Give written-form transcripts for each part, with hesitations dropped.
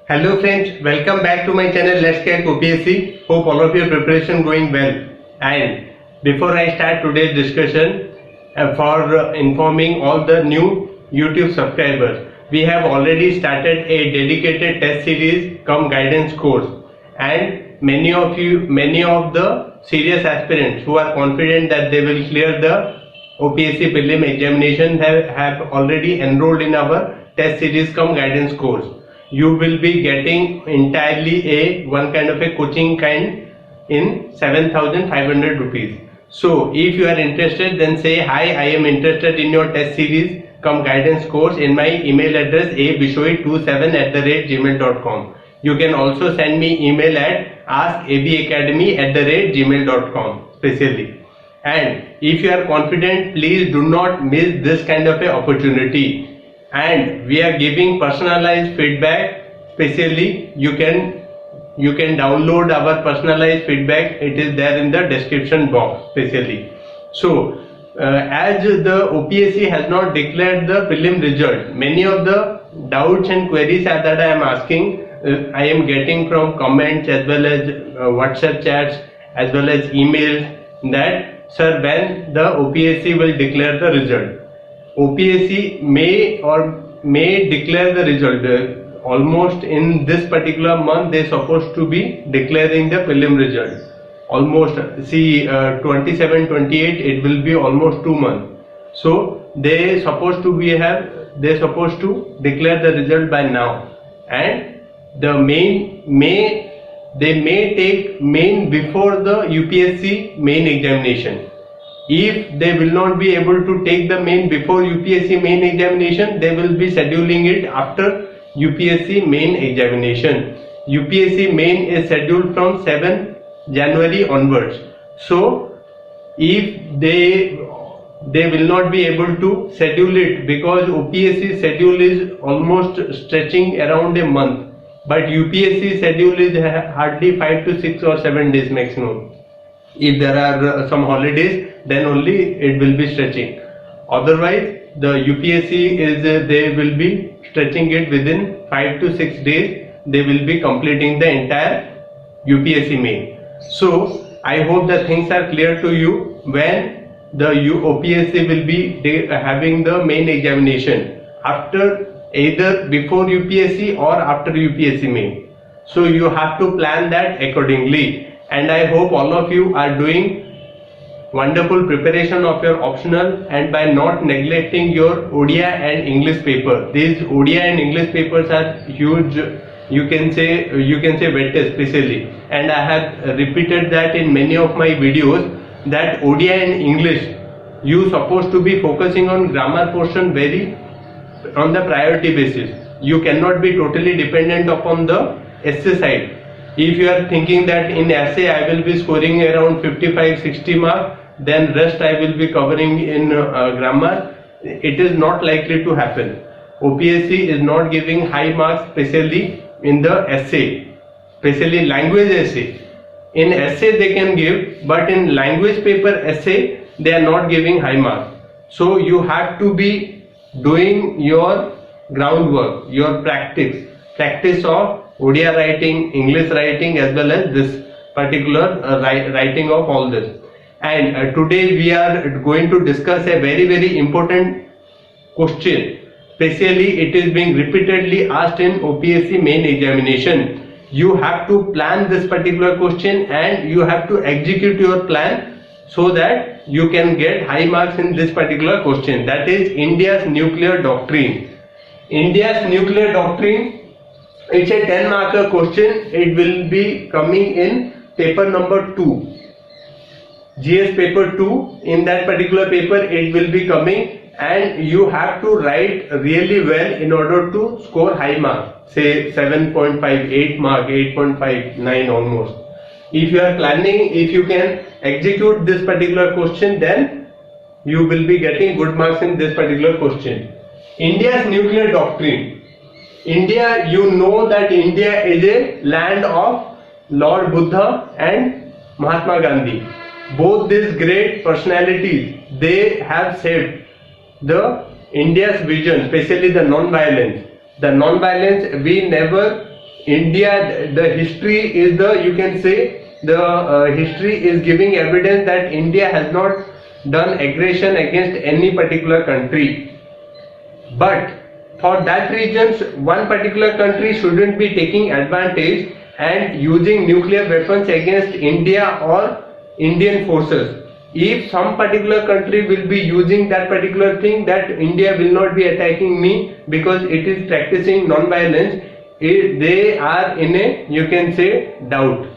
Hello friends, welcome back to my channel Let's Crack OPSC. Hope all of your preparation going well. And before I start today's discussion, for informing all the new YouTube subscribers, we have already started a dedicated test series come guidance course, and many of the serious aspirants who are confident that they will clear the OPSC prelim examination have already enrolled in our test series come guidance course. You will be getting entirely one kind of a coaching kind in 7,500 rupees. So if you are interested, then say hi, I am interested in your test series come guidance course in my email address abishoyi27@gmail.com. You can also send me email at askabacademy@gmail.com specially. And if you are confident, please do not miss this kind of a opportunity. And we are giving personalized feedback. Specially, you can download our personalized feedback. It is there in the description box specially. So as the OPSC has not declared the prelim result, many of the doubts and queries that I am asking, I am getting from comments as well as WhatsApp chats as well as emails that sir, when the OPSC will declare the result. OPSC may declare the result. Almost in this particular month they supposed to be declaring the prelim result. Almost 27-28 it will be almost 2 months. So they supposed to declare the result by now, and the they may take main before the UPSC main examination. If they will not be able to take the main before UPSC main examination, they will be scheduling it after UPSC main examination. UPSC main is scheduled from 7 January onwards. So if they will not be able to schedule it because OPSC schedule is almost stretching around a month, but UPSC schedule is hardly 5 to 6 or 7 days maximum. If there are some holidays, then only it will be stretching. Otherwise, the UPSC they will be stretching it within 5 to 6 days. They will be completing the entire UPSC main. So I hope that things are clear to you when the OPSC will be having the main examination, after either before UPSC or after UPSC main. So you have to plan that accordingly. And I hope all of you are doing wonderful preparation of your optional, and by not neglecting your ODI and English paper. These ODI and English papers are huge, you can say weightage especially, and I have repeated that in many of my videos that ODI and English you supposed to be focusing on grammar portion very on the priority basis. You cannot be totally dependent upon the essay side. If you are thinking that in essay I will be scoring around 55-60 marks, then rest I will be covering in grammar, it is not likely to happen. OPSC is not giving high marks especially in the essay, especially language essay. In essay they can give, but in language paper essay they are not giving high marks. So you have to be doing your groundwork, your practice of ODI writing, English writing, as well as this particular writing of all this. And today we are going to discuss a very, very important question. Especially it is being repeatedly asked in OPSC main examination. You have to plan this particular question and you have to execute your plan so that you can get high marks in this particular question. That is India's nuclear doctrine. India's nuclear doctrine. It's a 10-marker question. It will be coming in paper number 2. GS paper 2. In that particular paper it will be coming, and you have to write really well in order to score high marks. Say 7.5, 8 mark, 8.5, 9 almost. If you are planning, if you can execute this particular question, then you will be getting good marks in this particular question. India's nuclear doctrine. India, you know that India is a land of Lord Buddha and Mahatma Gandhi. Both these great personalities, they have shaped India's vision, especially the non-violence. The non-violence, we never India, the history is the, you can say, the history is giving evidence that India has not done aggression against any particular country. But for that reasons, one particular country shouldn't be taking advantage and using nuclear weapons against India or Indian forces. If some particular country will be using that particular thing, that India will not be attacking me because it is practicing non-violence, they are in a, you can say, doubt.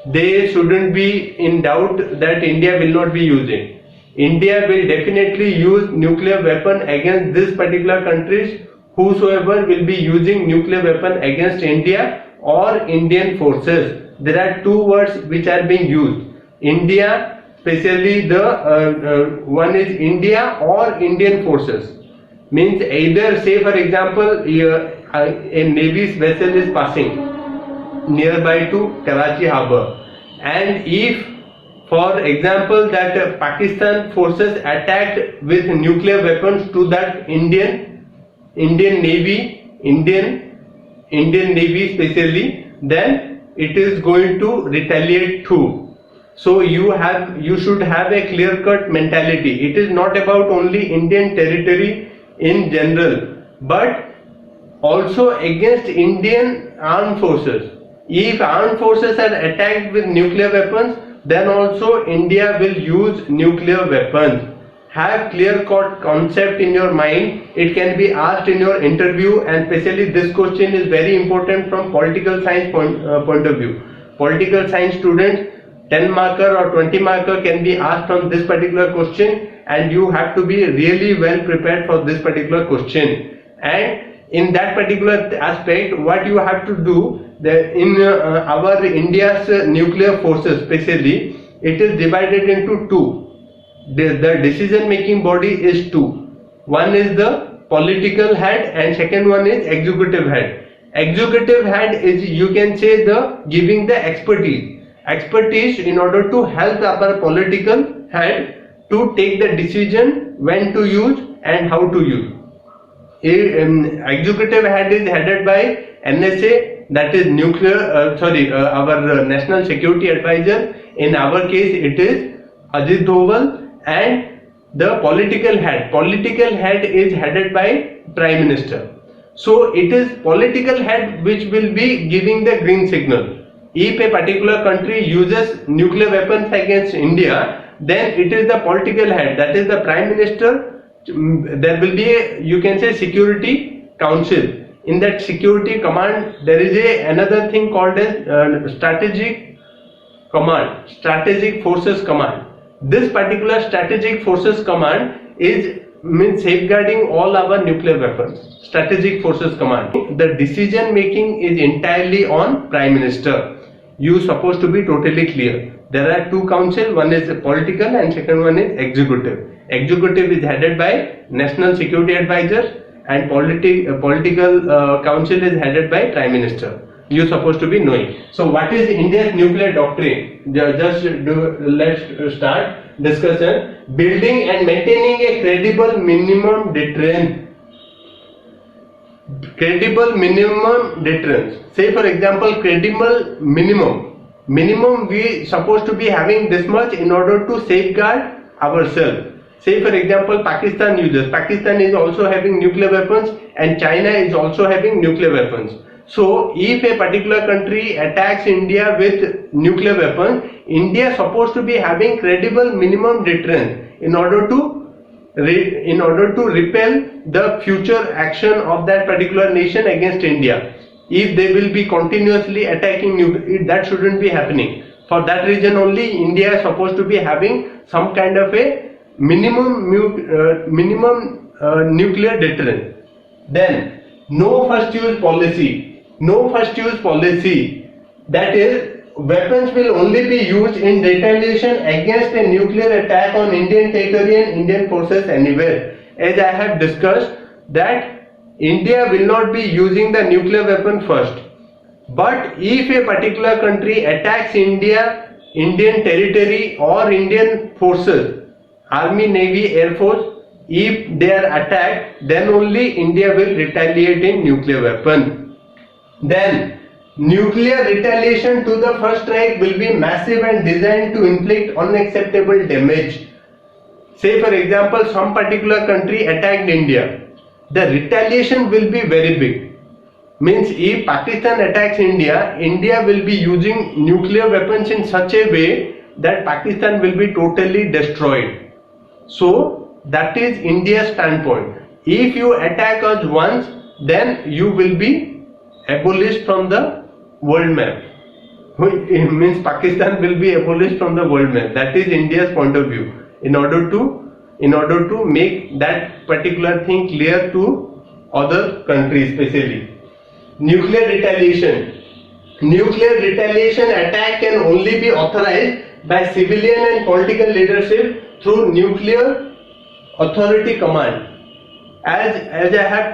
They shouldn't be in doubt that India will not be using. India will definitely use nuclear weapon against this particular countries whosoever will be using nuclear weapon against India or Indian forces. There are two words which are being used. India, especially the one is India or Indian forces. Means either, say for example, a Navy's vessel is passing nearby to Karachi harbour, and if for example that Pakistan forces attacked with nuclear weapons to that Indian Navy, Indian Navy especially, then it is going to retaliate too. So you should have a clear-cut mentality. It is not about only Indian territory in general, but also against Indian armed forces. If armed forces are attacked with nuclear weapons, then also India will use nuclear weapons. Have clear-cut concept in your mind. It can be asked in your interview, and especially this question is very important from political science point of view. Political science students, 10 marker or 20 marker can be asked on this particular question, and you have to be really well prepared for this particular question. And in that particular aspect, what you have to do, in our India's nuclear forces especially, it is divided into two. The decision making body is two. One is the political head and second one is executive head. Executive head is, you can say, the giving the expertise in order to help our political head to take the decision when to use and how to use. Executive head is headed by NSA, that is our National Security Advisor. In our case it is Ajit Doval. And the political head is headed by Prime Minister. So it is political head which will be giving the green signal. If a particular country uses nuclear weapons against India, then it is the political head, that is the Prime Minister. There will be a, you can say, Security Council. In that Security Command, there is another thing called as Strategic Command, Strategic Forces Command. This particular Strategic Forces Command means safeguarding all our nuclear weapons. Strategic Forces Command. The decision making is entirely on Prime Minister. You supposed to be totally clear. There are two council, one is political and second one is executive. Executive is headed by National Security Advisor and political council is headed by Prime Minister. You supposed to be knowing. So what is India's nuclear doctrine? Let's start discussion. Building and maintaining a credible minimum deterrence. Credible minimum deterrence. Say for example, credible minimum we supposed to be having this much in order to safeguard ourselves. Say for example, Pakistan is also having nuclear weapons and China is also having nuclear weapons. So if a particular country attacks India with nuclear weapons, India is supposed to be having credible minimum deterrence in order to repel the future action of that particular nation against India. If they will be continuously attacking, that shouldn't be happening. For that reason only, India is supposed to be having some kind of a minimum nuclear deterrence. Then no first use policy. No first use policy, that is, weapons will only be used in retaliation against a nuclear attack on Indian territory and Indian forces anywhere. As I have discussed, that India will not be using the nuclear weapon first. But if a particular country attacks India, Indian territory or Indian forces, Army, Navy, Air Force, if they are attacked, then only India will retaliate in nuclear weapon. Then Nuclear retaliation to the first strike will be massive and designed to inflict unacceptable damage. Say for example, some particular country attacked India. The retaliation will be very big. Means if Pakistan attacks India, India will be using nuclear weapons in such a way that Pakistan will be totally destroyed. So that is India's standpoint. If you attack us once, then you will be abolished from the world map. It means Pakistan will be abolished from the world map. That is India's point of view. In order to make that particular thing clear to other countries, especially. Nuclear retaliation. Nuclear retaliation attack can only be authorized by civilian and political leadership through nuclear authority command. As I have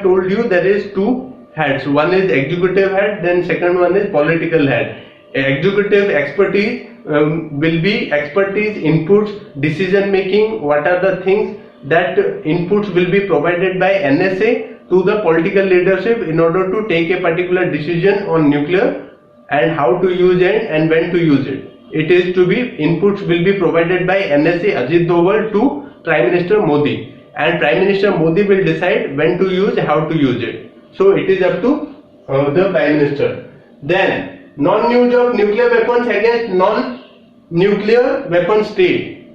told you, there is two heads. One is executive head, then second one is political head. Executive expertise will be expertise, inputs, decision making. What are the things that inputs will be provided by NSA to the political leadership in order to take a particular decision on nuclear and how to use it and when to use it. It is to be inputs will be provided by NSA Ajit Doval to Prime Minister Modi, and Prime Minister Modi will decide when to use, how to use it. So it is up to the Prime Minister. Then non-use of nuclear weapons against non-nuclear weapon state.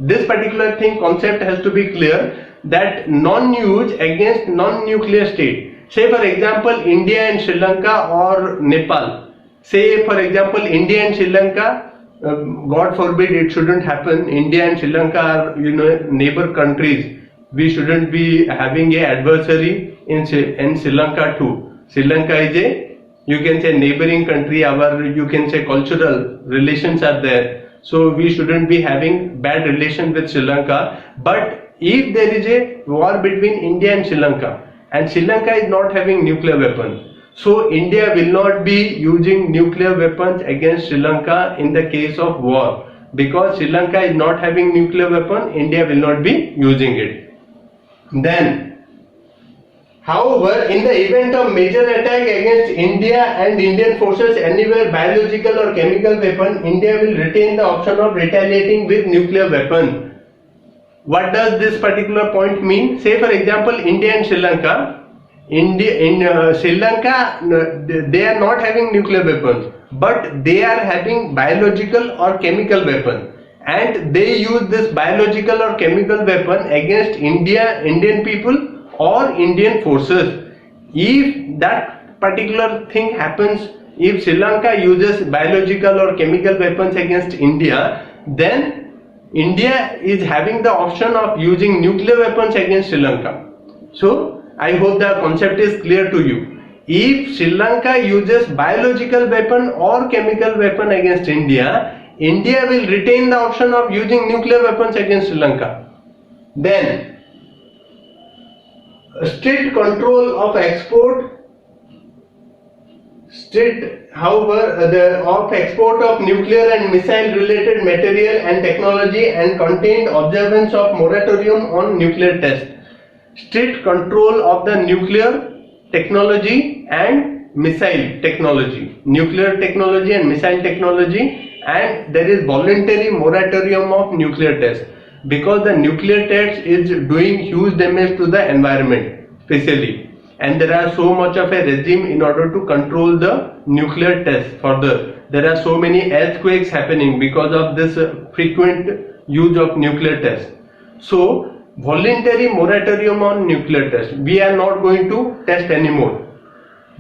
This particular thing concept has to be clear, that non-use against non-nuclear state. Say for example India and Sri Lanka or Nepal. Say for example India and Sri Lanka, God forbid it shouldn't happen. India and Sri Lanka are neighbor countries. We shouldn't be having a adversary in Sri Lanka too. Sri Lanka is a, you can say, neighboring country. Our, you can say, cultural relations are there. So we shouldn't be having bad relations with Sri Lanka. But if there is a war between India and Sri Lanka is not having nuclear weapons, so India will not be using nuclear weapons against Sri Lanka in the case of war. Because Sri Lanka is not having nuclear weapon, India will not be using it. Then, however, in the event of major attack against India and Indian forces anywhere, biological or chemical weapon, India will retain the option of retaliating with nuclear weapon. What does this particular point mean? Say for example, India and Sri Lanka. Sri Lanka, they are not having nuclear weapons, but they are having biological or chemical weapon, and they use this biological or chemical weapon against Indian people or Indian forces. If that particular thing happens, if Sri Lanka uses biological or chemical weapons against India, then India is having the option of using nuclear weapons against Sri Lanka. So I hope the concept is clear to you. If Sri Lanka uses biological weapon or chemical weapon against India, India will retain the option of using nuclear weapons against Sri Lanka. Then, strict control of export. Of export of nuclear and missile related material and technology, and contained observance of moratorium on nuclear tests. Strict control of the nuclear technology and missile technology. Nuclear technology and missile technology, and there is voluntary moratorium of nuclear tests, because the nuclear test is doing huge damage to the environment especially. And there are so much of a regime in order to control the nuclear tests further. There are so many earthquakes happening because of this frequent use of nuclear tests. So, voluntary moratorium on nuclear tests. We are not going to test anymore.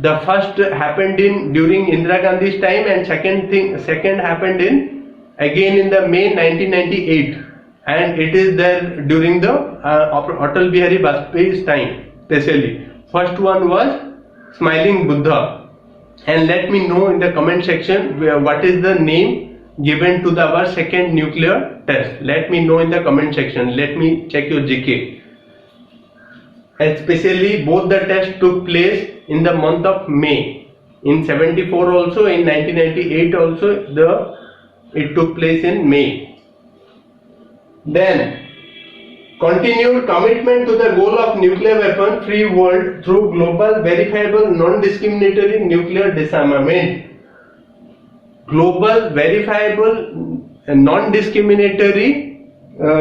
The first happened during Indira Gandhi's time, and second happened again in the May 1998, and it is there during the Atal Bihari Vajpayee's time especially. First one was Smiling Buddha, and let me know in the comment section what is the name given to our second nuclear test. Let me know in the comment section. Let me check your GK. Especially both the tests took place in the month of May. In 74 also, in 1998 also, it took place in May. Then continued commitment to the goal of nuclear weapon free world through global verifiable non-discriminatory nuclear disarmament. Global verifiable non-discriminatory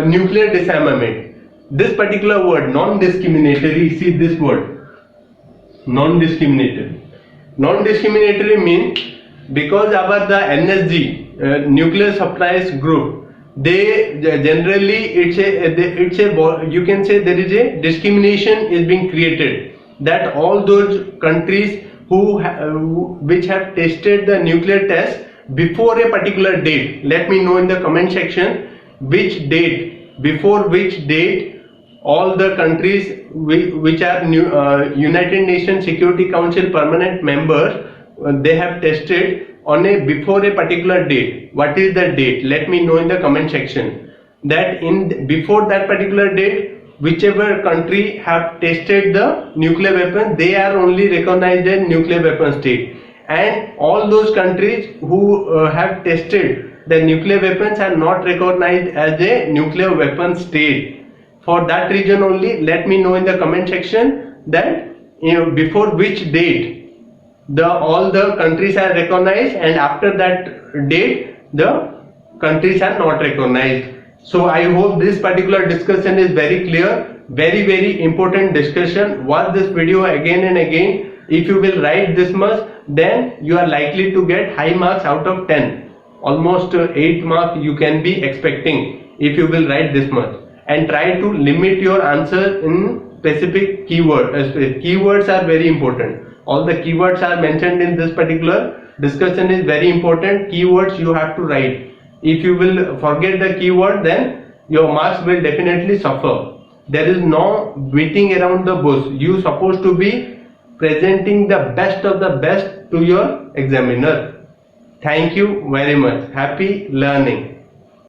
nuclear disarmament. This particular word, non-discriminatory, see this word, non-discriminatory. Non-discriminatory means because our the NSG, nuclear supplies group, they generally it's a you can say there is a discrimination is being created, that all those countries which have tested the nuclear test before a particular date, let me know in the comment section which date, before which date all the countries which are United Nations Security Council permanent members, they have tested on a before a particular date. What is the date? Let me know in the comment section. That in before that particular date, whichever country have tested the nuclear weapon, they are only recognized as nuclear weapon state. And all those countries who have tested the nuclear weapons are not recognized as a nuclear weapon state. For that reason only, let me know in the comment section that before which date all the countries are recognized, and after that date the countries are not recognized. So I hope this particular discussion is very clear, very important discussion. Watch this video again and again. If you will write this much, then you are likely to get high marks out of 10. Almost 8 marks you can be expecting if you will write this much. And try to limit your answer in specific keyword. Keywords are very important. All the keywords are mentioned in this particular discussion is very important. Keywords you have to write. If you will forget the keyword, then your marks will definitely suffer. There is no beating around the bush. You supposed to be presenting the best of the best to your examiner. Thank you very much. Happy learning.